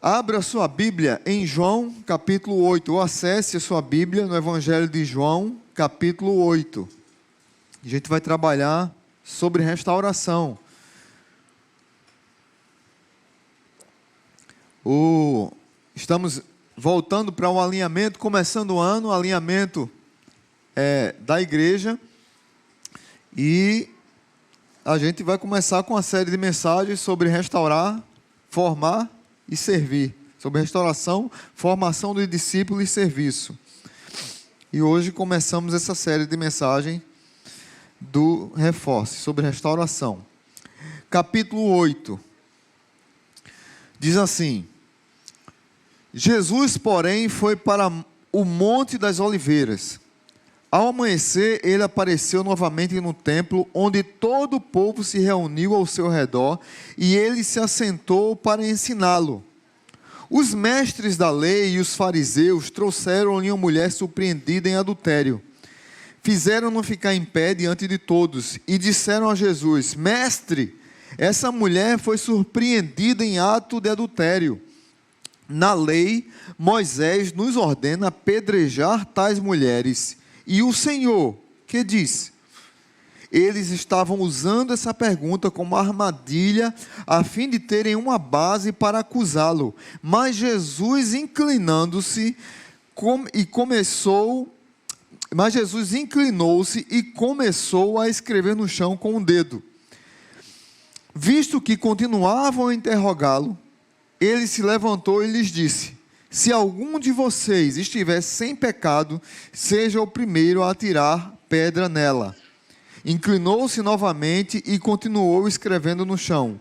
Abra sua Bíblia em João, capítulo 8, ou acesse a sua Bíblia no Evangelho de João, capítulo 8. A gente vai trabalhar sobre restauração. Estamos voltando para um alinhamento, começando o ano, alinhamento da igreja. E a gente vai começar com uma série de mensagens sobre restaurar, formar e servir. Sobre restauração, formação do discípulo e serviço. E hoje começamos essa série de mensagens do Reforce, sobre restauração. Capítulo 8. Diz assim: Jesus, porém, foi para o Monte das Oliveiras. Ao amanhecer, ele apareceu novamente no templo, onde todo o povo se reuniu ao seu redor, e ele se assentou para ensiná-lo. Os mestres da lei e os fariseus trouxeram-lhe uma mulher surpreendida em adultério. Fizeram-no ficar em pé diante de todos, e disseram a Jesus: Mestre, essa mulher foi surpreendida em ato de adultério. Na lei, Moisés nos ordena apedrejar tais mulheres. E o Senhor, que diz? Eles estavam usando essa pergunta como armadilha, a fim de terem uma base para acusá-lo. Mas Jesus, inclinou-se e começou a escrever no chão com o dedo. Visto que continuavam a interrogá-lo, ele se levantou e lhes disse: Se algum de vocês estiver sem pecado, seja o primeiro a atirar pedra nela. Inclinou-se novamente e continuou escrevendo no chão.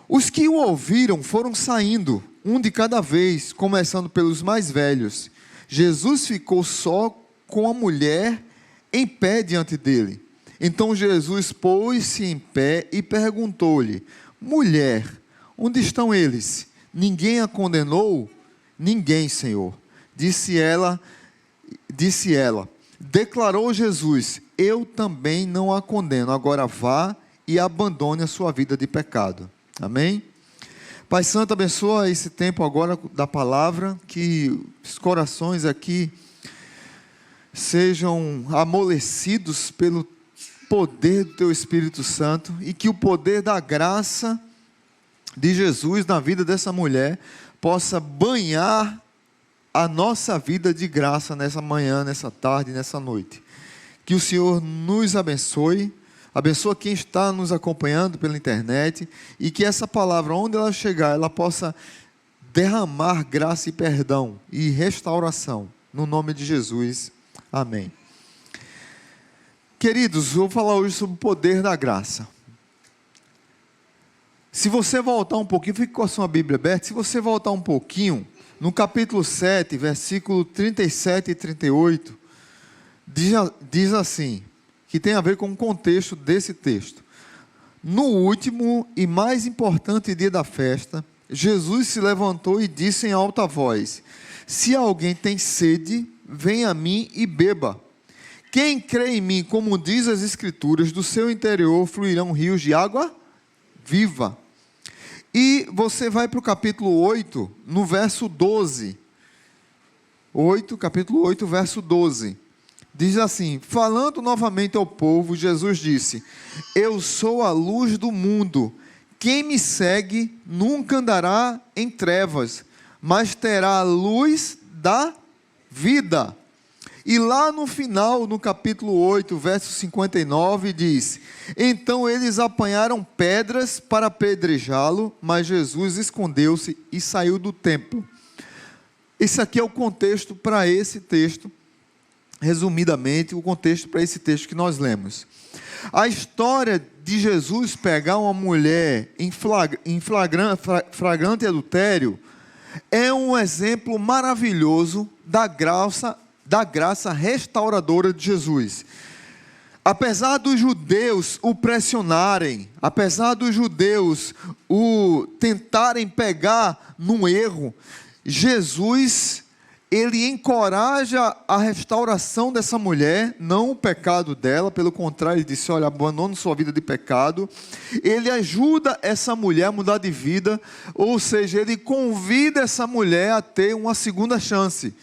Os que o ouviram foram saindo, um de cada vez, começando pelos mais velhos. Jesus ficou só com a mulher em pé diante dele. Então Jesus pôs-se em pé e perguntou-lhe: Mulher, onde estão eles? Ninguém a condenou? Ninguém, Senhor. Disse ela. Declarou Jesus: Eu também não a condeno. Agora vá e abandone a sua vida de pecado. Amém? Pai Santo, abençoa esse tempo agora da palavra, que os corações aqui sejam amolecidos pelo poder do Teu Espírito Santo, e que o poder da graça de Jesus na vida dessa mulher possa banhar a nossa vida de graça nessa manhã, nessa tarde, nessa noite. Que o Senhor nos abençoe, abençoa quem está nos acompanhando pela internet, e que essa palavra, onde ela chegar, ela possa derramar graça e perdão e restauração, no nome de Jesus, amém. Queridos, vou falar hoje sobre o poder da graça. Se você voltar um pouquinho, fique com a sua Bíblia aberta. Se você voltar um pouquinho, no capítulo 7, versículo 37 e 38, diz assim, que tem a ver com o contexto desse texto. No último e mais importante dia da festa, Jesus se levantou e disse em alta voz: Se alguém tem sede, venha a mim e beba. Quem crê em mim, como diz as Escrituras, do seu interior fluirão rios de água viva. E você vai para o capítulo 8, no verso 12. Capítulo 8, verso 12. Diz assim: Falando novamente ao povo, Jesus disse: Eu sou a luz do mundo. Quem me segue nunca andará em trevas, mas terá a luz da vida. E lá no final, no capítulo 8, verso 59, diz: Então eles apanharam pedras para apedrejá-lo, mas Jesus escondeu-se e saiu do templo. Esse aqui é o contexto para esse texto, resumidamente, o contexto para esse texto que nós lemos. A história de Jesus pegar uma mulher em flagrante adultério é um exemplo maravilhoso da graça restauradora de Jesus. Apesar dos judeus o pressionarem, apesar dos judeus o tentarem pegar num erro, Jesus ele encoraja a restauração dessa mulher, não o pecado dela, pelo contrário, ele disse, olha, abandone sua vida de pecado. Ele ajuda essa mulher a mudar de vida, ou seja, ele convida essa mulher a ter uma segunda chance.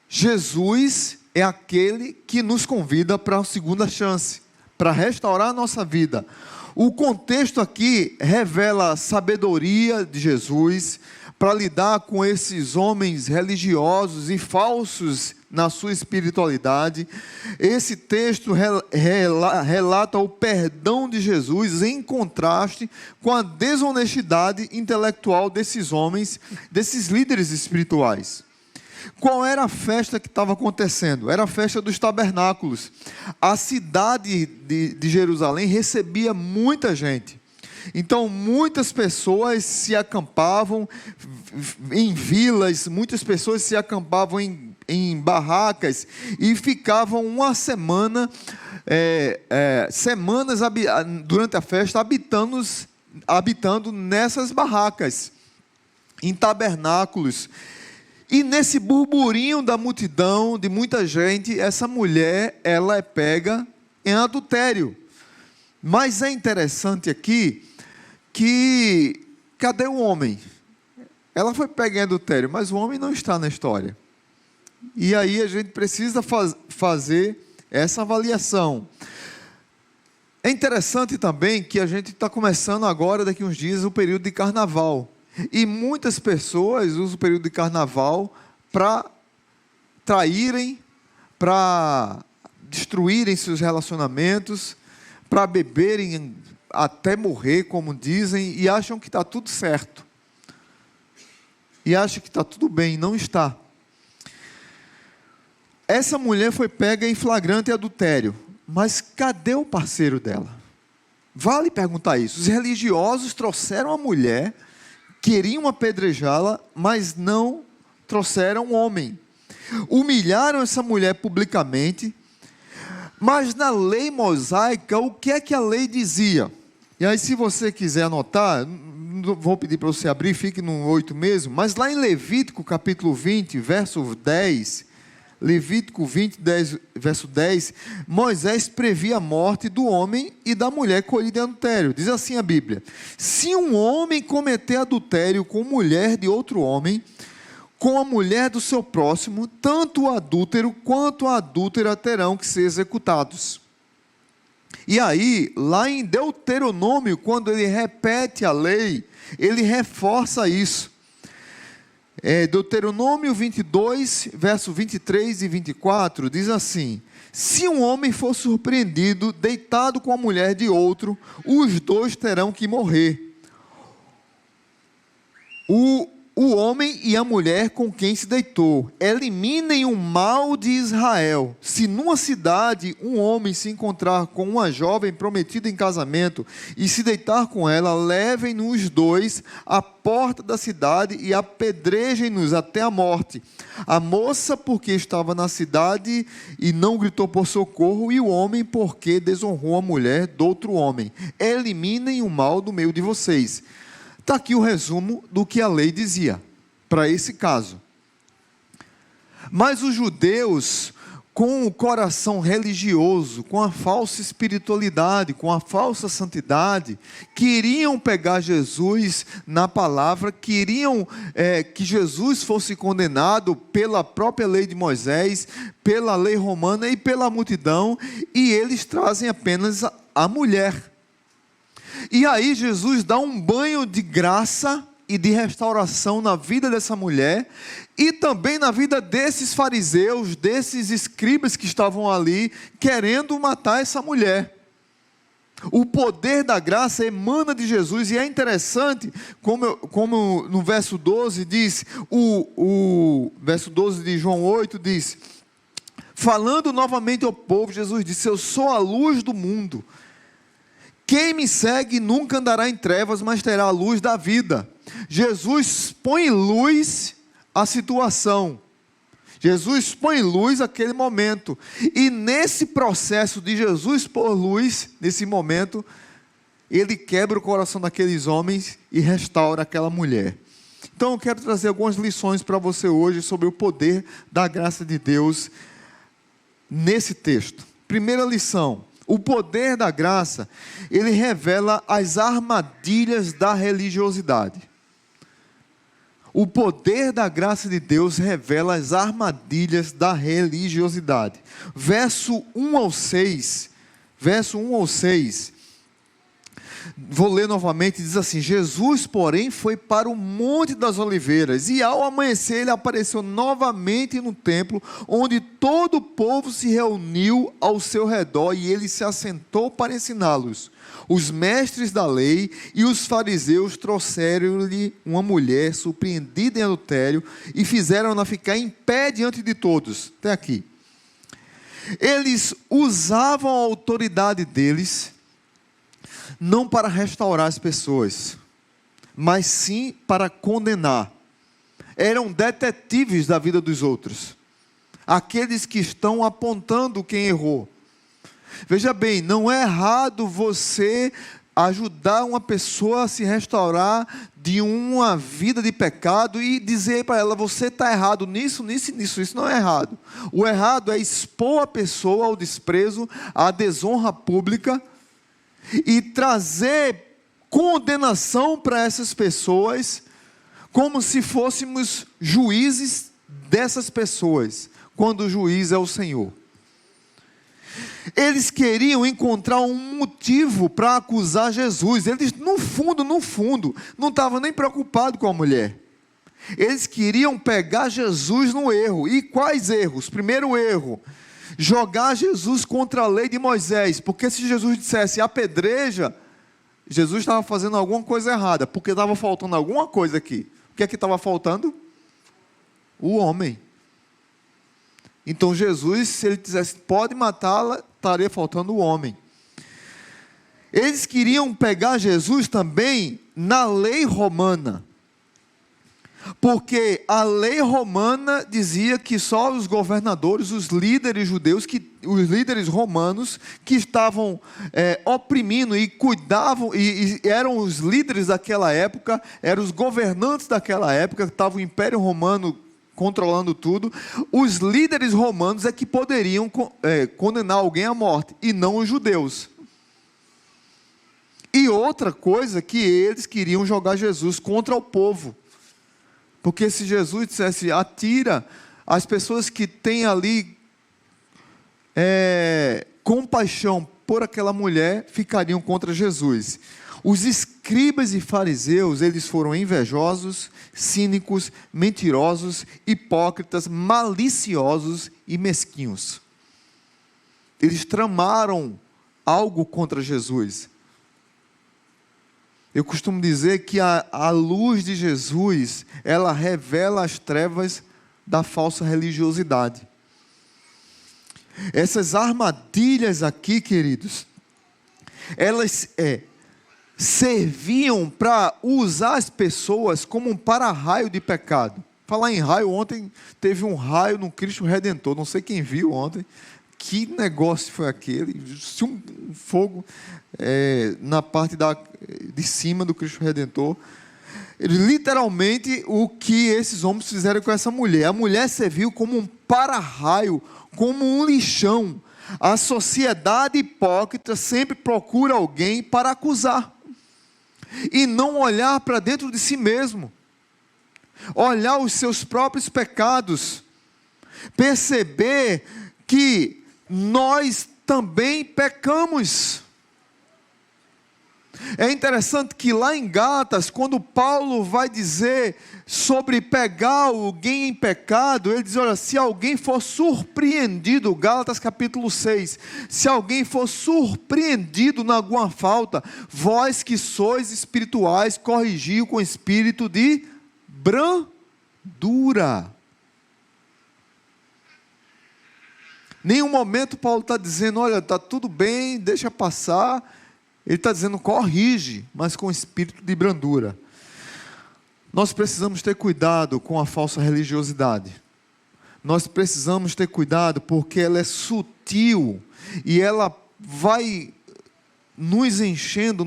Jesus é aquele que nos convida para a segunda chance, para restaurar a nossa vida. O contexto aqui revela a sabedoria de Jesus para lidar com esses homens religiosos e falsos na sua espiritualidade. Esse texto relata o perdão de Jesus em contraste com a desonestidade intelectual desses homens, desses líderes espirituais. Qual era a festa que estava acontecendo? Era a festa dos tabernáculos. A cidade de Jerusalém recebia muita gente. Então, muitas pessoas se acampavam em vilas, muitas pessoas se acampavam em barracas e ficavam uma semana, semanas durante a festa, habitando nessas barracas, em tabernáculos. E nesse burburinho da multidão, de muita gente, essa mulher, ela é pega em adultério. Mas é interessante aqui que, cadê o homem? Ela foi pega em adultério, mas o homem não está na história. E aí a gente precisa fazer essa avaliação. É interessante também que a gente está começando agora, daqui uns dias, o período de carnaval. E muitas pessoas usam o período de carnaval para traírem, para destruírem seus relacionamentos, para beberem até morrer, como dizem, e acham que está tudo certo. E acham que está tudo bem, não está. Essa mulher foi pega em flagrante adultério, mas cadê o parceiro dela? Vale perguntar isso. Os religiosos trouxeram a mulher, queriam apedrejá-la, mas não trouxeram um homem. Humilharam essa mulher publicamente, mas na lei mosaica, o que é que a lei dizia? E aí, se você quiser anotar, não vou pedir para você abrir, fique no 8 mesmo, mas lá em Levítico, capítulo 20, verso 10, Levítico 20, verso 10, Moisés previa a morte do homem e da mulher colhida em adultério. Diz assim a Bíblia: se um homem cometer adultério com mulher de outro homem, com a mulher do seu próximo, tanto o adúltero quanto a adúltera terão que ser executados. E aí, lá em Deuteronômio, quando ele repete a lei, ele reforça isso. Deuteronômio 22, verso 23 e 24, diz assim: se um homem for surpreendido deitado com a mulher de outro, os dois terão que morrer. O homem e a mulher com quem se deitou. Eliminem o mal de Israel. Se numa cidade um homem se encontrar com uma jovem prometida em casamento e se deitar com ela, levem-nos os dois à porta da cidade e apedrejem-nos até a morte. A moça porque estava na cidade e não gritou por socorro, e o homem porque desonrou a mulher do outro homem. Eliminem o mal do meio de vocês. Está aqui o resumo do que a lei dizia para esse caso. Mas os judeus, com o coração religioso, com a falsa espiritualidade, com a falsa santidade, queriam pegar Jesus na palavra, queriam que Jesus fosse condenado pela própria lei de Moisés, pela lei romana e pela multidão, e eles trazem apenas a mulher. E aí Jesus dá um banho de graça e de restauração na vida dessa mulher e também na vida desses fariseus, desses escribas que estavam ali querendo matar essa mulher. O poder da graça emana de Jesus, e é interessante como no verso 12 diz, o verso 12 de João 8 diz: falando novamente ao povo, Jesus disse: eu sou a luz do mundo. Quem me segue nunca andará em trevas, mas terá a luz da vida. Jesus põe em luz a situação. Jesus põe em luz aquele momento. E nesse processo de Jesus pôr luz, nesse momento, ele quebra o coração daqueles homens e restaura aquela mulher. Então eu quero trazer algumas lições para você hoje sobre o poder da graça de Deus nesse texto. Primeira lição: o poder da graça, ele revela as armadilhas da religiosidade. O poder da graça de Deus revela as armadilhas da religiosidade. Verso 1 ao 6, vou ler novamente, diz assim: Jesus, porém, foi para o Monte das Oliveiras, e ao amanhecer ele apareceu novamente no templo, onde todo o povo se reuniu ao seu redor, e ele se assentou para ensiná-los. Os mestres da lei e os fariseus trouxeram-lhe uma mulher surpreendida em adultério, e fizeram-na ficar em pé diante de todos. Até aqui. Eles usavam a autoridade deles, não para restaurar as pessoas, mas sim para condenar. Eram detetives da vida dos outros, aqueles que estão apontando quem errou. Veja bem, não é errado você ajudar uma pessoa a se restaurar de uma vida de pecado e dizer para ela: você está errado nisso, nisso e nisso. Isso não é errado. O errado é expor a pessoa ao desprezo, à desonra pública, e trazer condenação para essas pessoas, como se fôssemos juízes dessas pessoas, quando o juiz é o Senhor. Eles queriam encontrar um motivo para acusar Jesus. Eles, no fundo, não estavam nem preocupados com a mulher. Eles queriam pegar Jesus no erro. E quais erros? Primeiro erro: jogar Jesus contra a lei de Moisés, porque se Jesus dissesse apedreja, Jesus estava fazendo alguma coisa errada, porque estava faltando alguma coisa aqui. O que é que estava faltando? O homem. Então Jesus, se ele dissesse pode matá-la, estaria faltando o homem. Eles queriam pegar Jesus também na lei romana, porque a lei romana dizia que só os governadores, os líderes judeus, os líderes romanos que estavam oprimindo e cuidavam, e eram os líderes daquela época, eram os governantes daquela época, que estava o Império Romano controlando tudo. Os líderes romanos é que poderiam condenar alguém à morte, e não os judeus. E outra coisa, que eles queriam jogar Jesus contra o povo. Porque se Jesus dissesse atira, as pessoas que têm ali compaixão por aquela mulher ficariam contra Jesus. Os escribas e fariseus, eles foram invejosos, cínicos, mentirosos, hipócritas, maliciosos e mesquinhos. Eles tramaram algo contra Jesus. Eu costumo dizer que a luz de Jesus, ela revela as trevas da falsa religiosidade. Essas armadilhas aqui, queridos, elas serviam para usar as pessoas como um para-raio de pecado. Falar em raio, ontem teve um raio no Cristo Redentor, não sei quem viu ontem, que negócio foi aquele? Um fogo na parte de cima do Cristo Redentor. Literalmente, o que esses homens fizeram com essa mulher. A mulher serviu como um para-raio, como um lixão. A sociedade hipócrita sempre procura alguém para acusar, e não olhar para dentro de si mesmo, olhar os seus próprios pecados, perceber que nós também pecamos. É interessante que lá em Gálatas, quando Paulo vai dizer sobre pegar alguém em pecado, ele diz: olha, se alguém for surpreendido, Gálatas capítulo 6, se alguém for surpreendido em alguma falta, vós que sois espirituais, corrigiu com espírito de brandura. Nenhum momento Paulo está dizendo: olha, está tudo bem, deixa passar. Ele está dizendo: corrige, mas com espírito de brandura. Nós precisamos ter cuidado com a falsa religiosidade. Nós precisamos ter cuidado porque ela é sutil e ela vai nos enchendo,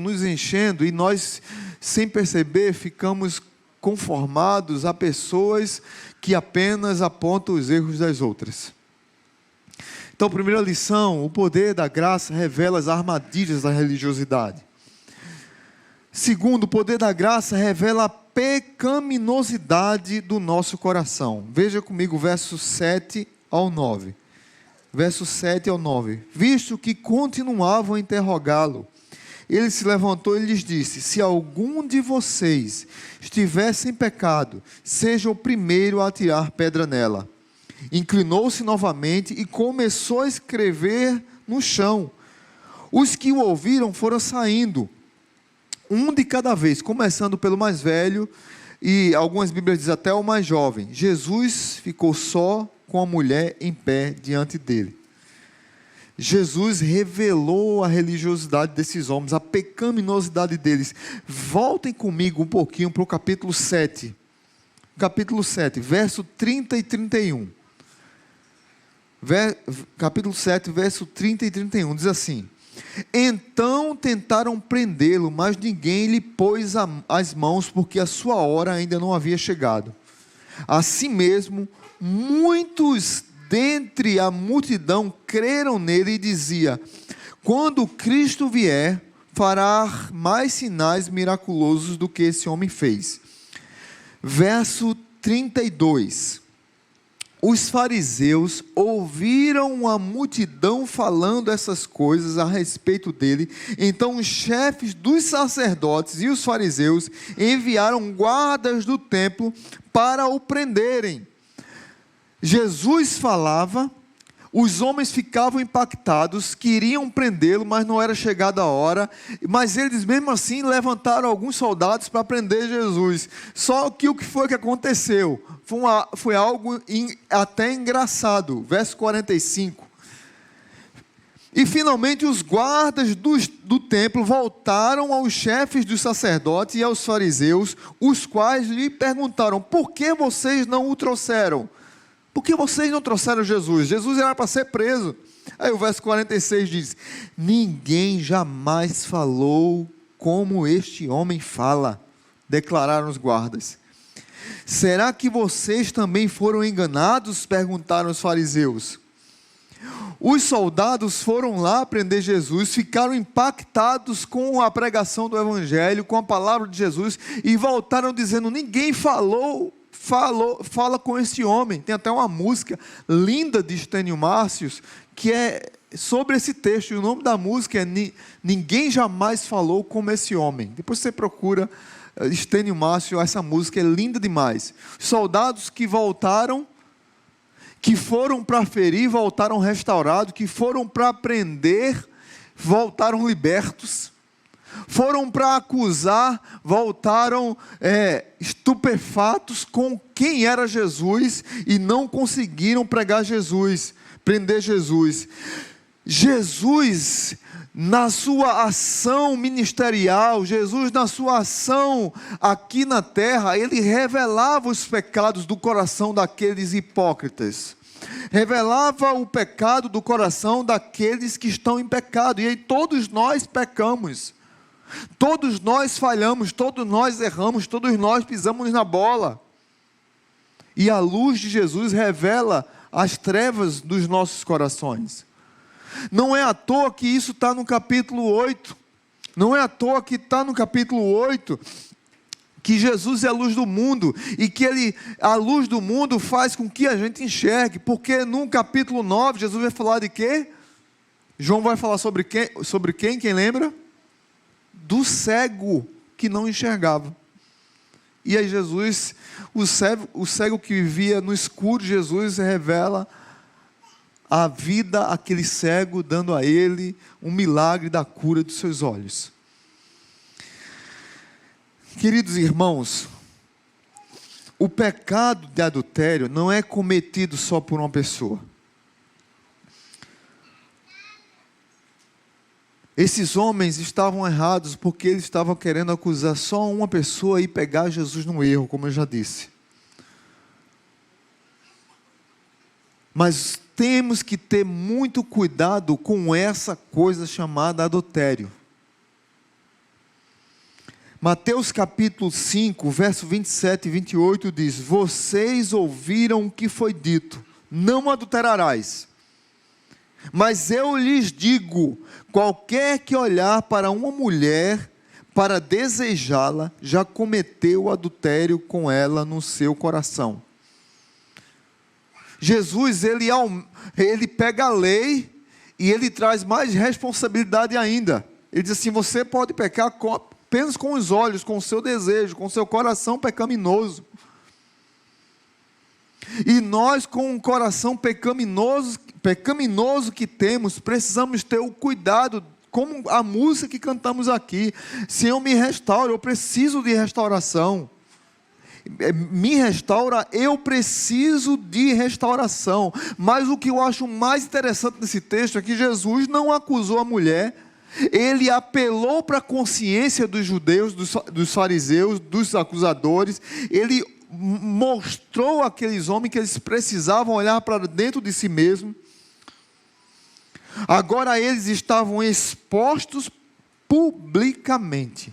e nós, sem perceber, ficamos conformados a pessoas que apenas apontam os erros das outras. Então, primeira lição: o poder da graça revela as armadilhas da religiosidade. Segundo, o poder da graça revela a pecaminosidade do nosso coração. Veja comigo o verso 7 ao 9. Verso 7 ao 9. Visto que continuavam a interrogá-lo, ele se levantou e lhes disse: se algum de vocês estivesse em pecado, seja o primeiro a atirar pedra nela. Inclinou-se novamente e começou a escrever no chão. Os que o ouviram foram saindo, um de cada vez, começando pelo mais velho, e algumas Bíblias dizem até o mais jovem. Jesus ficou só com a mulher em pé diante dele. Jesus revelou a religiosidade desses homens, a pecaminosidade deles. Voltem comigo um pouquinho para o capítulo 7. Capítulo 7, verso 30 e 31. Capítulo 7, verso 30 e 31, diz assim: então tentaram prendê-lo, mas ninguém lhe pôs as mãos, porque a sua hora ainda não havia chegado. Assim mesmo, muitos dentre a multidão creram nele e dizia: quando Cristo vier, fará mais sinais miraculosos do que esse homem fez. Verso 32. Os fariseus ouviram a multidão falando essas coisas a respeito dele. Então os chefes dos sacerdotes e os fariseus enviaram guardas do templo para o prenderem. Jesus falava, os homens ficavam impactados, queriam prendê-lo, mas não era chegada a hora. Mas eles mesmo assim levantaram alguns soldados para prender Jesus. Só que o que foi que aconteceu? Foi algo até engraçado. Verso 45. E finalmente os guardas do templo voltaram aos chefes dos sacerdotes e aos fariseus, os quais lhe perguntaram: por que vocês não o trouxeram? Por que vocês não trouxeram Jesus? Jesus era para ser preso. Aí o verso 46 diz: ninguém jamais falou como este homem fala, declararam os guardas. Será que vocês também foram enganados? Perguntaram os fariseus. Os soldados foram lá prender Jesus, ficaram impactados com a pregação do evangelho, com a palavra de Jesus, e voltaram dizendo: ninguém fala com esse homem. Tem até uma música linda de Estênio Márcios que é sobre esse texto, e o nome da música é Ninguém Jamais Falou Como Esse Homem. Depois você procura Estênio Márcio, essa música é linda demais. Soldados que voltaram, que foram para ferir, voltaram restaurados, que foram para prender, voltaram libertos. Foram para acusar, voltaram estupefatos com quem era Jesus e não conseguiram prender Jesus. Jesus, na sua ação ministerial, Jesus na sua ação aqui na terra, ele revelava os pecados do coração daqueles hipócritas. Revelava o pecado do coração daqueles que estão em pecado. E aí todos nós pecamos. Todos nós falhamos, todos nós erramos, todos nós pisamos na bola. E a luz de Jesus revela as trevas dos nossos corações. Não é à toa que isso está no capítulo 8. Não é à toa que está no capítulo 8, que Jesus é a luz do mundo, e que a luz do mundo faz com que a gente enxergue. Porque no capítulo 9, Jesus vai falar de quê? João vai falar sobre quem? Quem lembra? Do cego que não enxergava. E aí Jesus, o cego que vivia no escuro, Jesus revela a vida àquele cego, dando a ele um milagre da cura dos seus olhos. Queridos irmãos, o pecado de adultério não é cometido só por uma pessoa. Esses homens estavam errados porque eles estavam querendo acusar só uma pessoa e pegar Jesus no erro, como eu já disse. Mas temos que ter muito cuidado com essa coisa chamada adultério. Mateus capítulo 5, verso 27 e 28 diz: vocês ouviram o que foi dito, não adulterarás. Mas eu lhes digo, qualquer que olhar para uma mulher para desejá-la, já cometeu adultério com ela no seu coração. Jesus, ele pega a lei e ele traz mais responsabilidade ainda. Ele diz assim: você pode pecar apenas com os olhos, com o seu desejo, com o seu coração pecaminoso. E nós, com o coração pecaminoso que temos, precisamos ter o cuidado, como a música que cantamos aqui: Senhor, me restaura, eu preciso de restauração. Me restaura, eu preciso de restauração. Mas o que eu acho mais interessante nesse texto é que Jesus não acusou a mulher, ele apelou para a consciência dos judeus, dos fariseus, dos acusadores. Ele mostrou àqueles homens que eles precisavam olhar para dentro de si mesmos. Agora eles estavam expostos publicamente.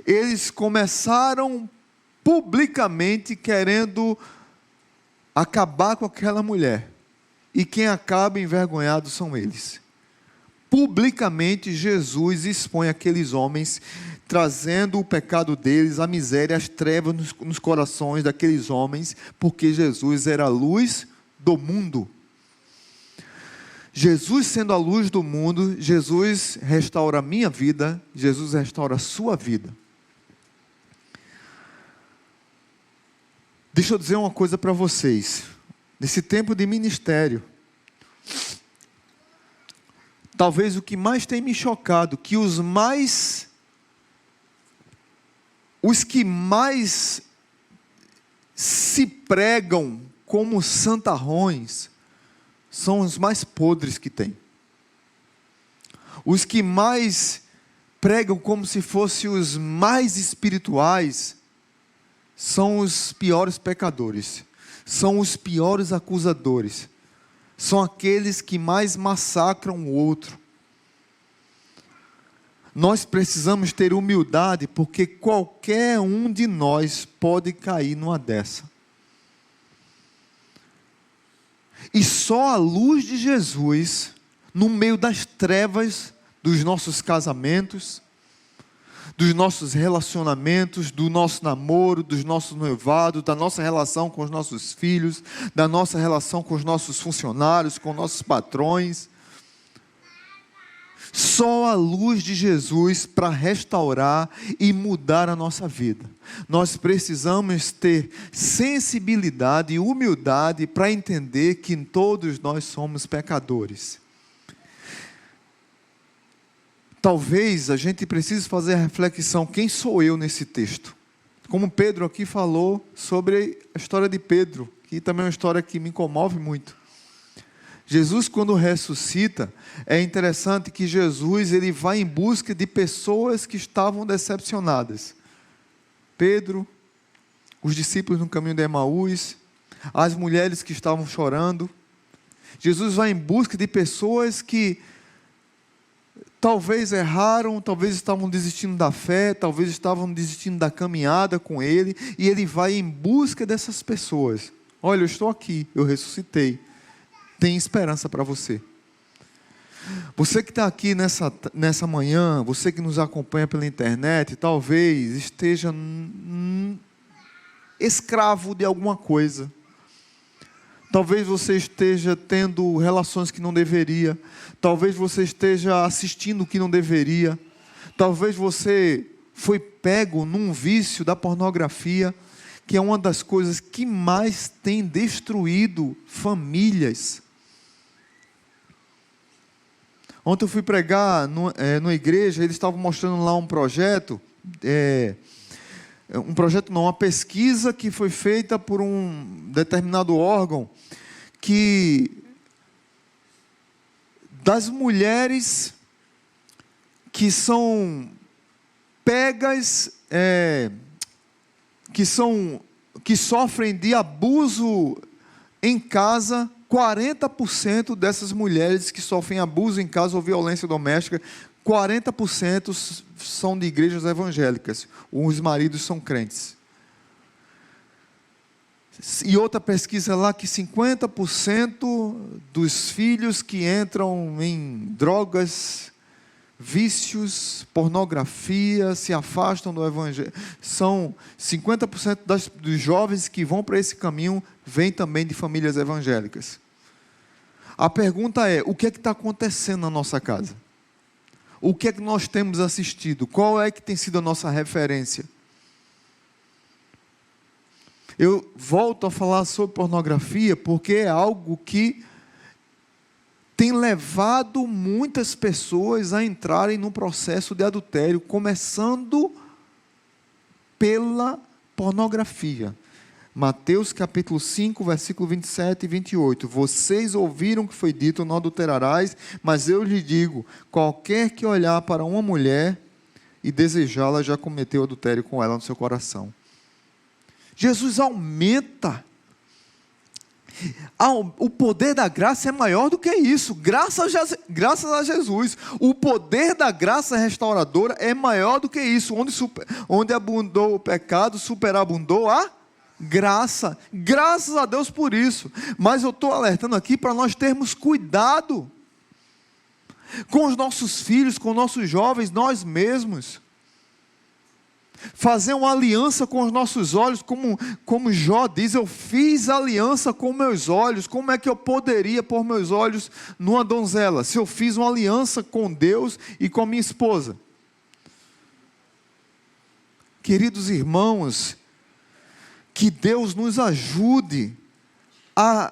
Eles começaram publicamente querendo acabar com aquela mulher. E quem acaba envergonhado são eles. Publicamente Jesus expõe aqueles homens, trazendo o pecado deles, a miséria, as trevas nos corações daqueles homens, porque Jesus era a luz do mundo. Jesus sendo a luz do mundo, Jesus restaura a minha vida, Jesus restaura a sua vida. Deixa eu dizer uma coisa para vocês. Nesse tempo de ministério, talvez o que mais tem me chocado, que os que mais se pregam como santarrões, são os mais podres que tem. Os que mais pregam como se fossem os mais espirituais, são os piores pecadores, são os piores acusadores, são aqueles que mais massacram o outro. Nós precisamos ter humildade, porque qualquer um de nós pode cair numa dessa. E só a luz de Jesus, no meio das trevas dos nossos casamentos, dos nossos relacionamentos, do nosso namoro, dos nossos noivados, da nossa relação com os nossos filhos, da nossa relação com os nossos funcionários, com nossos patrões. Só a luz de Jesus para restaurar e mudar a nossa vida. Nós precisamos ter sensibilidade e humildade para entender que todos nós somos pecadores. Talvez a gente precise fazer a reflexão: quem sou eu nesse texto? Como Pedro aqui falou sobre a história de Pedro, que também é uma história que me comove muito. Jesus, quando ressuscita, é interessante que Jesus ele vai em busca de pessoas que estavam decepcionadas. Pedro, os discípulos no caminho de Emaús, as mulheres que estavam chorando. Jesus vai em busca de pessoas que talvez erraram, talvez estavam desistindo da fé, talvez estavam desistindo da caminhada com Ele, e Ele vai em busca dessas pessoas. Olha, eu estou aqui, eu ressuscitei, tem esperança para você. Você que está aqui nessa manhã, você que nos acompanha pela internet, talvez esteja escravo de alguma coisa. Talvez você esteja tendo relações que não deveria. Talvez você esteja assistindo o que não deveria. Talvez você foi pego num vício da pornografia, que é uma das coisas que mais tem destruído famílias. Ontem eu fui pregar numa igreja, eles estavam mostrando lá um projeto, uma pesquisa que foi feita por um determinado órgão, que das mulheres que são pegas, que sofrem de abuso em casa, 40% dessas mulheres que sofrem abuso em casa ou violência doméstica, 40% são de igrejas evangélicas. Os maridos são crentes. E outra pesquisa lá que 50% dos filhos que entram em drogas, vícios, pornografia, se afastam do evangelho. São 50% dos jovens que vão para esse caminho vêm também de famílias evangélicas. A pergunta é, o que é que está acontecendo na nossa casa? O que é que nós temos assistido? Qual é que tem sido a nossa referência? Eu volto a falar sobre pornografia porque é algo que tem levado muitas pessoas a entrarem num processo de adultério, começando pela pornografia. Mateus capítulo 5, versículo 27 e 28. Vocês ouviram que foi dito, não adulterarás, mas eu lhe digo, qualquer que olhar para uma mulher e desejá-la, já cometeu adultério com ela no seu coração. Jesus aumenta. O poder da graça é maior do que isso. Graças a Jesus. O poder da graça restauradora é maior do que isso. Onde abundou o pecado, superabundou a graça. Graças a Deus por isso. Mas eu estou alertando aqui para nós termos cuidado com os nossos filhos, com os nossos jovens, nós mesmos. Fazer uma aliança com os nossos olhos, como Jó diz, eu fiz aliança com meus olhos. Como é que eu poderia pôr meus olhos numa donzela, se eu fiz uma aliança com Deus e com minha esposa? Queridos irmãos, que Deus nos ajude a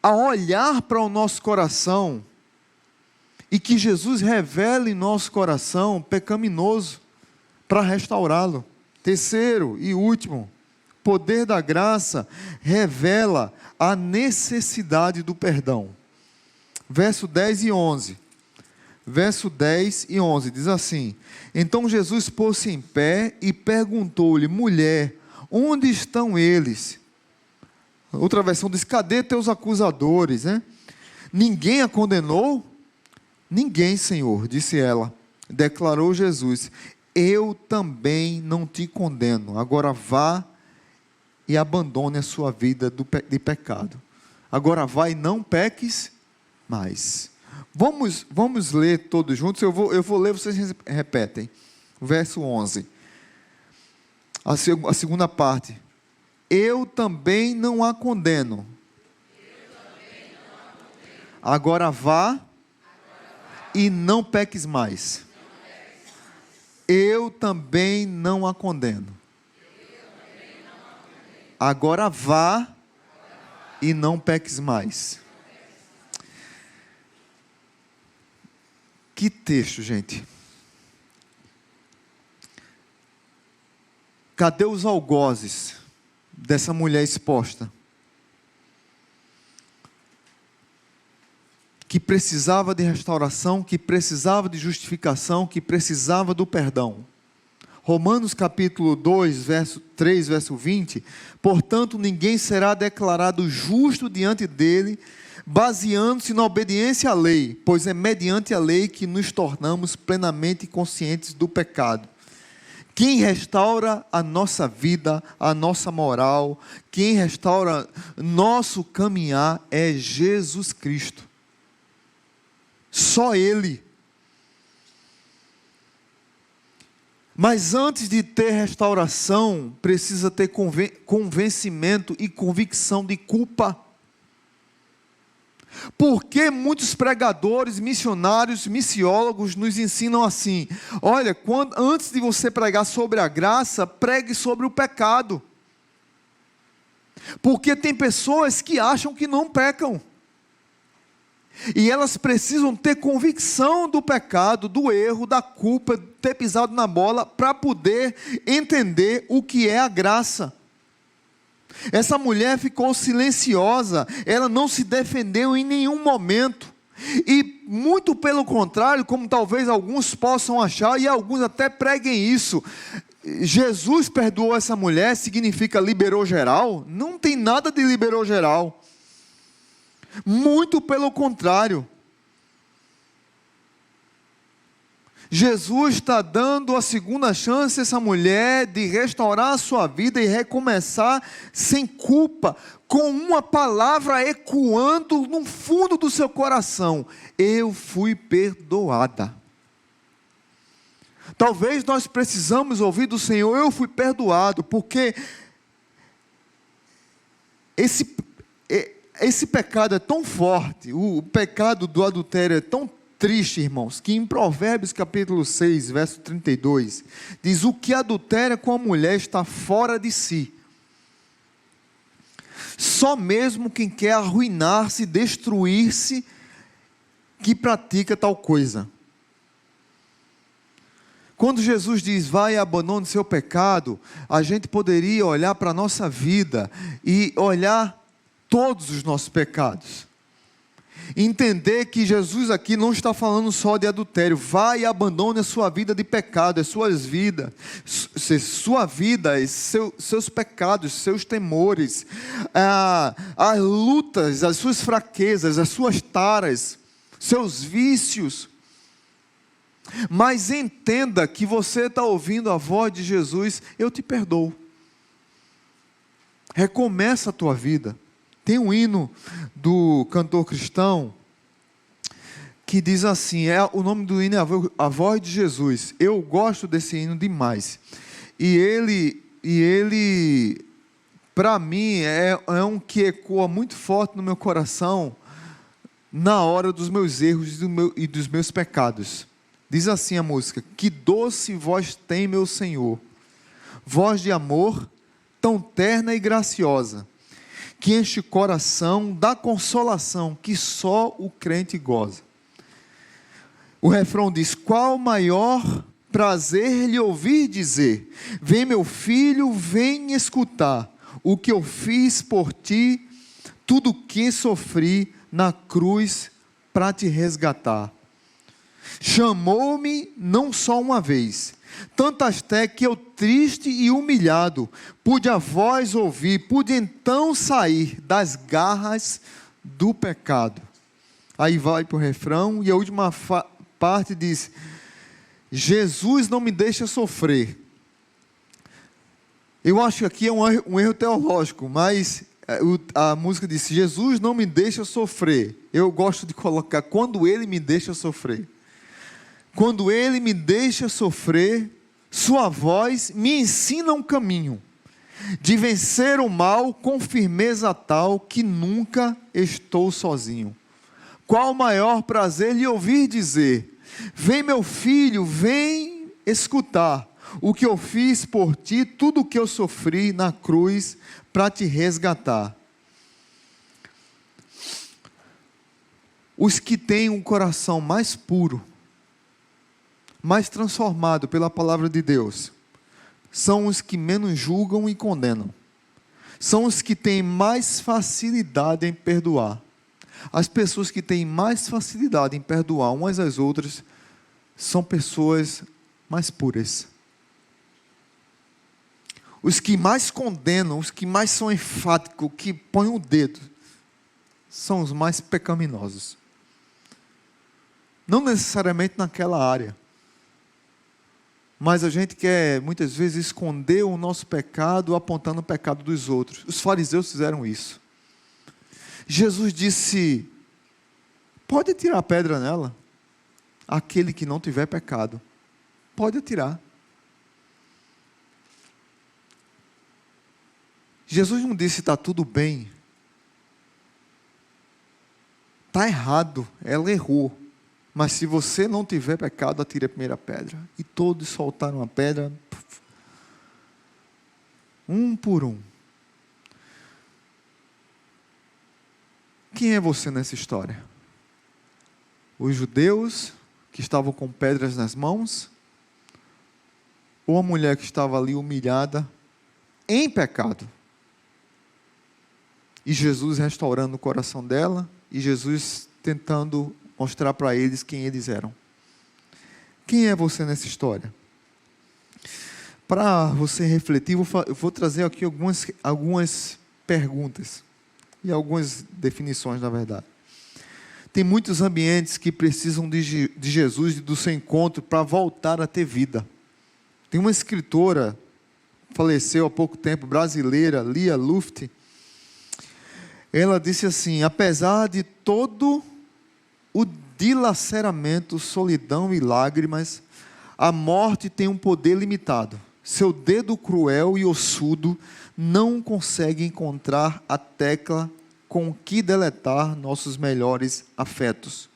olhar para o nosso coração, e que Jesus revele em nosso coração pecaminoso, para restaurá-lo. Terceiro e último, poder da graça revela a necessidade do perdão. Verso 10 e 11. Verso 10 e 11 diz assim: Então Jesus pôs-se em pé e perguntou-lhe, mulher, onde estão eles? Outra versão diz, cadê teus acusadores? Ninguém a condenou? Ninguém, Senhor, disse ela. Declarou Jesus, eu também não te condeno, agora vá e abandone a sua vida de pecado. Agora vá e não peques mais. Vamos ler todos juntos, eu vou ler, vocês repetem. Verso 11, a segunda parte. Eu também não a condeno. Agora vá e não peques mais. Eu também não a condeno. Agora vá e não peques mais. Que texto, gente. Cadê os algozes dessa mulher exposta? Que precisava de restauração, que precisava de justificação, que precisava do perdão. Romanos capítulo 2, verso 3, verso 20. Portanto, ninguém será declarado justo diante dele, baseando-se na obediência à lei, pois é mediante a lei que nos tornamos plenamente conscientes do pecado. Quem restaura a nossa vida, a nossa moral, quem restaura nosso caminhar é Jesus Cristo. Só Ele. Mas antes de ter restauração, precisa ter convencimento e convicção de culpa. Porque muitos pregadores, missionários, missiólogos nos ensinam assim: olha, antes de você pregar sobre a graça, pregue sobre o pecado. Porque tem pessoas que acham que não pecam. E elas precisam ter convicção do pecado, do erro, da culpa, de ter pisado na bola, para poder entender o que é a graça. Essa mulher ficou silenciosa, ela não se defendeu em nenhum momento. E muito pelo contrário, como talvez alguns possam achar, e alguns até preguem isso, Jesus perdoou essa mulher, significa liberou geral? Não tem nada de liberou geral. Muito pelo contrário. Jesus está dando a segunda chance a essa mulher de restaurar a sua vida e recomeçar sem culpa, com uma palavra ecoando no fundo do seu coração: eu fui perdoada. Talvez nós precisamos ouvir do Senhor: eu fui perdoado, porque esse pecado é tão forte, o pecado do adultério é tão triste, irmãos, que em Provérbios capítulo 6, verso 32, diz: o que adultera com a mulher está fora de si. Só mesmo quem quer arruinar-se, destruir-se, que pratica tal coisa. Quando Jesus diz: vai e abandone seu pecado, a gente poderia olhar para a nossa vida e olhar todos os nossos pecados. Entender que Jesus aqui não está falando só de adultério. Vai e abandone a sua vida de pecado, as suas vidas, sua vida, seus pecados, seus temores, as lutas, as suas fraquezas, as suas taras, seus vícios. Mas entenda que você está ouvindo a voz de Jesus: eu te perdoo. Recomeça a tua vida. Tem um hino do cantor cristão que diz assim, o nome do hino é A Voz de Jesus. Eu gosto desse hino demais. E ele para mim, é um que ecoa muito forte no meu coração na hora dos meus erros e dos meus pecados. Diz assim a música: que doce voz tem meu Senhor, voz de amor tão terna e graciosa, que enche o coração da consolação que só o crente goza. O refrão diz: qual maior prazer lhe ouvir dizer: vem meu filho, vem escutar o que eu fiz por ti, tudo que sofri na cruz para te resgatar. Chamou-me não só uma vez, tantas até que eu, triste e humilhado, pude a voz ouvir, pude então sair das garras do pecado. Aí vai para o refrão, e a última parte diz: Jesus não me deixa sofrer. Eu acho que aqui é um erro teológico, mas a música diz: Jesus não me deixa sofrer. Eu gosto de colocar: quando Ele me deixa sofrer. Quando Ele me deixa sofrer, sua voz me ensina um caminho de vencer o mal com firmeza tal que nunca estou sozinho. Qual maior prazer lhe ouvir dizer: vem meu filho, vem escutar o que eu fiz por ti, tudo o que eu sofri na cruz para te resgatar. Os que têm um coração mais puro, mais transformado pela palavra de Deus, são os que menos julgam e condenam. São os que têm mais facilidade em perdoar. As pessoas que têm mais facilidade em perdoar umas às outras são pessoas mais puras. Os que mais condenam, os que mais são enfáticos, que põem o dedo, são os mais pecaminosos. Não necessariamente naquela área, mas a gente quer muitas vezes esconder o nosso pecado apontando o pecado dos outros. Os fariseus fizeram isso. Jesus disse: pode atirar a pedra nela, aquele que não tiver pecado, pode atirar. Jesus não disse: está tudo bem, está errado, ela errou, mas se você não tiver pecado, atire a primeira pedra. E todos soltaram a pedra, um por um. Quem é você nessa história? Os judeus que estavam com pedras nas mãos? Ou a mulher que estava ali humilhada em pecado? E Jesus restaurando o coração dela, e Jesus tentando mostrar para eles quem eles eram. Quem é você nessa história? Para você refletir, eu vou trazer aqui algumas perguntas e algumas definições, na verdade. Tem muitos ambientes que precisam de Jesus e do seu encontro para voltar a ter vida. Tem uma escritora, faleceu há pouco tempo, brasileira, Lia Luft. Ela disse assim: apesar de todo o dilaceramento, solidão e lágrimas, a morte tem um poder limitado. Seu dedo cruel e ossudo não consegue encontrar a tecla com que deletar nossos melhores afetos.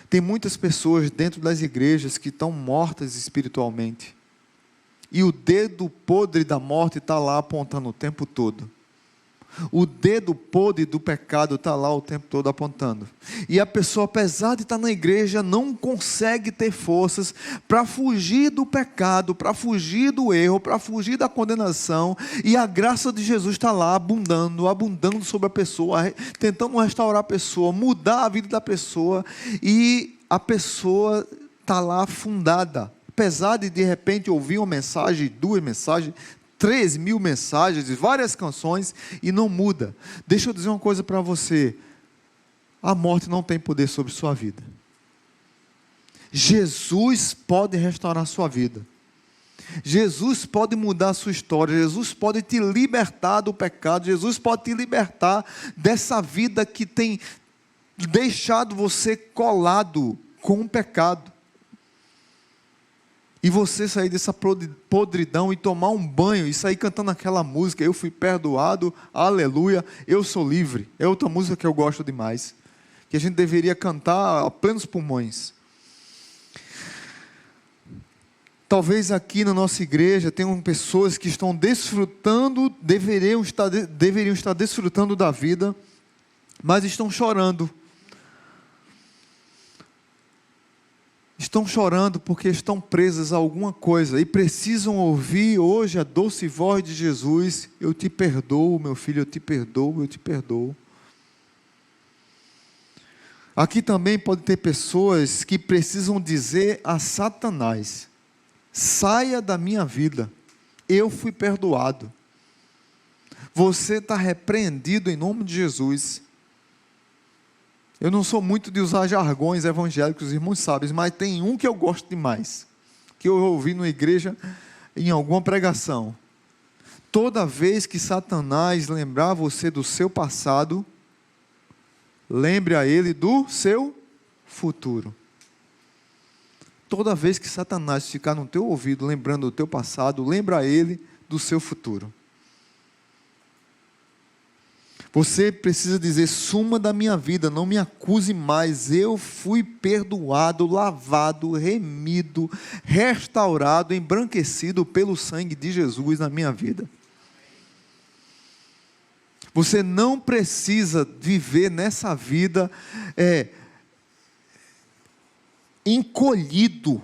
Tem muitas pessoas dentro das igrejas que estão mortas espiritualmente. E o dedo podre da morte está lá apontando o tempo todo. O dedo podre do pecado está lá o tempo todo apontando. E a pessoa, apesar de estar na igreja, não consegue ter forças para fugir do pecado, para fugir do erro, para fugir da condenação. E a graça de Jesus está lá abundando sobre a pessoa, tentando restaurar a pessoa, mudar a vida da pessoa. E a pessoa está lá afundada. Apesar de repente ouvir uma mensagem, 2 mensagens, 3.000 mensagens, várias canções, e não muda. Deixa eu dizer uma coisa para você: a morte não tem poder sobre sua vida. Jesus pode restaurar a sua vida. Jesus pode mudar a sua história. Jesus pode te libertar do pecado. Jesus pode te libertar dessa vida que tem deixado você colado com o pecado. E você sair dessa podridão e tomar um banho e sair cantando aquela música: eu fui perdoado, aleluia, eu sou livre. É outra música que eu gosto demais, que a gente deveria cantar a plenos pulmões. Talvez aqui na nossa igreja tenham pessoas que estão desfrutando, deveriam estar desfrutando da vida, mas estão chorando. Estão chorando porque estão presas a alguma coisa e precisam ouvir hoje a doce voz de Jesus: eu te perdoo, meu filho, eu te perdoo, eu te perdoo. Aqui também pode ter pessoas que precisam dizer a Satanás: saia da minha vida, eu fui perdoado. Você está repreendido em nome de Jesus. Eu não sou muito de usar jargões evangélicos, os irmãos sabem, mas tem um que eu gosto demais, que eu ouvi na igreja, em alguma pregação. Toda vez que Satanás lembrar você do seu passado, lembre a ele do seu futuro. Toda vez que Satanás ficar no teu ouvido, lembrando do teu passado, lembra a ele do seu futuro. Você precisa dizer: suma da minha vida, não me acuse mais, eu fui perdoado, lavado, remido, restaurado, embranquecido pelo sangue de Jesus na minha vida. Você não precisa viver nessa vida encolhido,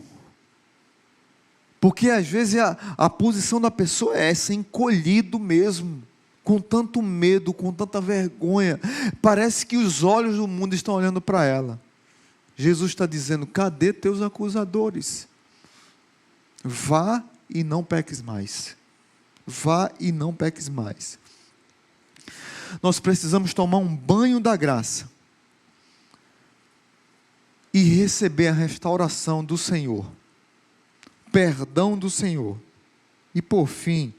porque às vezes a posição da pessoa é essa, encolhido mesmo, com tanto medo, com tanta vergonha, parece que os olhos do mundo estão olhando para ela. Jesus está dizendo: cadê teus acusadores? Vá e não peques mais. Vá e não peques mais. Nós precisamos tomar um banho da graça e receber a restauração do Senhor, perdão do Senhor. E por fim,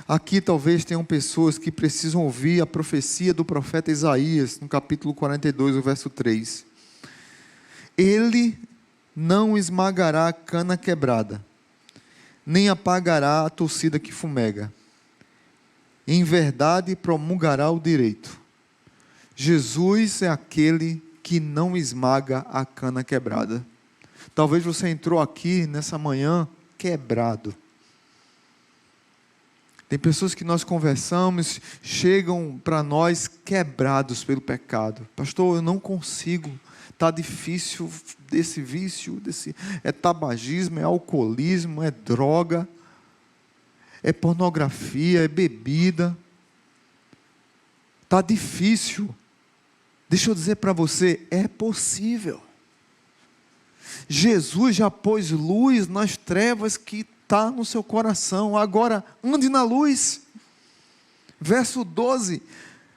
aqui talvez tenham pessoas que precisam ouvir a profecia do profeta Isaías, no capítulo 42, o verso 3. Ele não esmagará a cana quebrada, nem apagará a torcida que fumega. Em verdade promulgará o direito. Jesus é aquele que não esmaga a cana quebrada. Talvez você entrou aqui nessa manhã quebrado. Tem pessoas que nós conversamos, chegam para nós quebrados pelo pecado. Pastor, eu não consigo, está difícil desse vício, é tabagismo, é alcoolismo, é droga, é pornografia, é bebida. Está difícil. Deixa eu dizer para você, é possível. Jesus já pôs luz nas trevas que está no seu coração. Agora, ande na luz. Verso 12.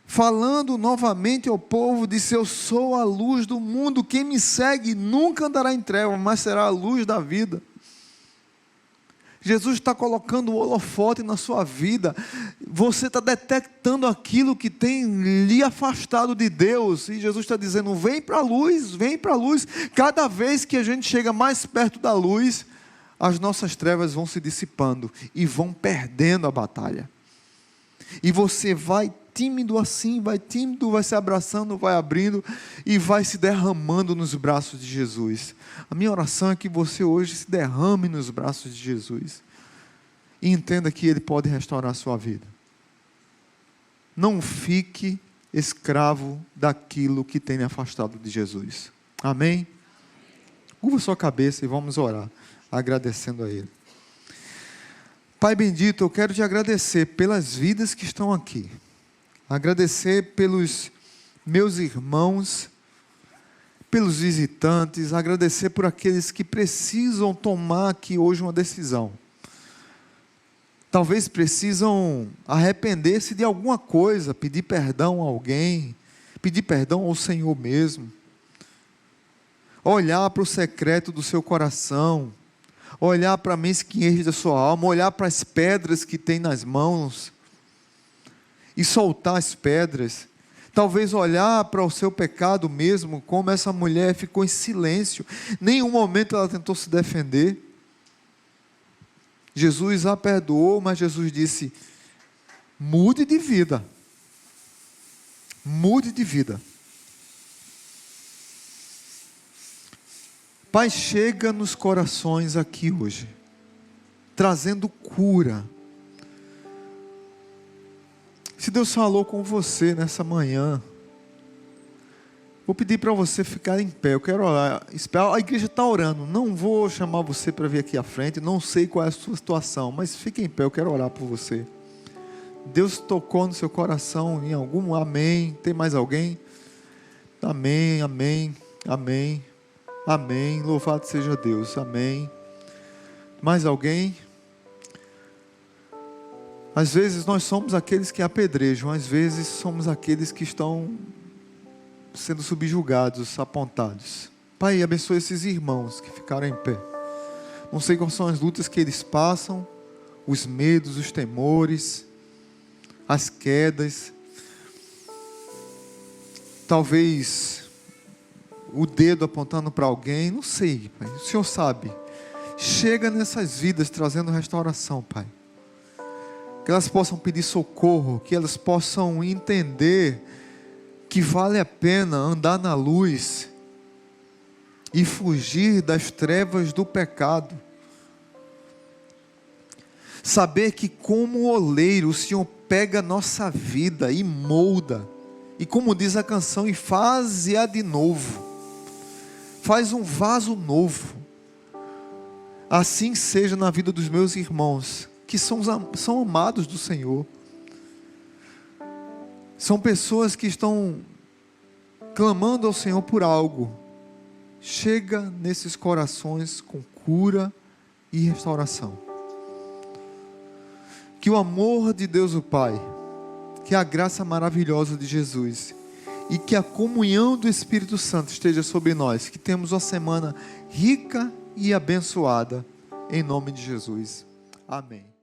falando novamente ao povo, disse: eu sou a luz do mundo, quem me segue nunca andará em trevas, mas será a luz da vida. Jesus está colocando o holofote na sua vida. Você está detectando aquilo que tem lhe afastado de Deus. E Jesus está dizendo: vem para a luz, vem para a luz. Cada vez que a gente chega mais perto da luz, as nossas trevas vão se dissipando e vão perdendo a batalha. E você vai tímido assim, vai tímido, vai se abraçando, vai abrindo e vai se derramando nos braços de Jesus. A minha oração é que você hoje se derrame nos braços de Jesus e entenda que Ele pode restaurar a sua vida. Não fique escravo daquilo que tem lhe afastado de Jesus. Amém? Curva sua cabeça e vamos orar, agradecendo a Ele. Pai bendito, eu quero te agradecer pelas vidas que estão aqui. Agradecer pelos meus irmãos, pelos visitantes, agradecer por aqueles que precisam tomar aqui hoje uma decisão. Talvez precisam arrepender-se de alguma coisa, pedir perdão a alguém, pedir perdão ao Senhor mesmo. Olhar para o secreto do seu coração, olhar para a mesquinhez da sua alma, olhar para as pedras que tem nas mãos e soltar as pedras. Talvez olhar para o seu pecado mesmo, como essa mulher ficou em silêncio, nenhum momento ela tentou se defender. Jesus a perdoou, mas Jesus disse: mude de vida, mude de vida. Pai, chega nos corações aqui hoje, trazendo cura. Se Deus falou com você nessa manhã, vou pedir para você ficar em pé. Eu quero orar. A igreja está orando. Não vou chamar você para vir aqui à frente. Não sei qual é a sua situação, mas fique em pé. Eu quero orar por você. Deus tocou no seu coração em algum? Amém. Tem mais alguém? Amém, amém, amém, amém. Louvado seja Deus. Amém. Mais alguém? Às vezes nós somos aqueles que apedrejam, às vezes somos aqueles que estão sendo subjugados, apontados. Pai, abençoe esses irmãos que ficaram em pé. Não sei quais são as lutas que eles passam, os medos, os temores, as quedas. Talvez o dedo apontando para alguém, não sei, Pai, o Senhor sabe. Chega nessas vidas trazendo restauração, Pai. Que elas possam pedir socorro, que elas possam entender que vale a pena andar na luz e fugir das trevas do pecado. Saber que como oleiro o Senhor pega a nossa vida e molda, e como diz a canção, e faz-a de novo, faz um vaso novo. Assim seja na vida dos meus irmãos, que são amados do Senhor. São pessoas que estão clamando ao Senhor por algo. Chega nesses corações com cura e restauração. Que o amor de Deus o Pai, que a graça maravilhosa de Jesus e que a comunhão do Espírito Santo esteja sobre nós. Que temos uma semana rica e abençoada. Em nome de Jesus. Amém.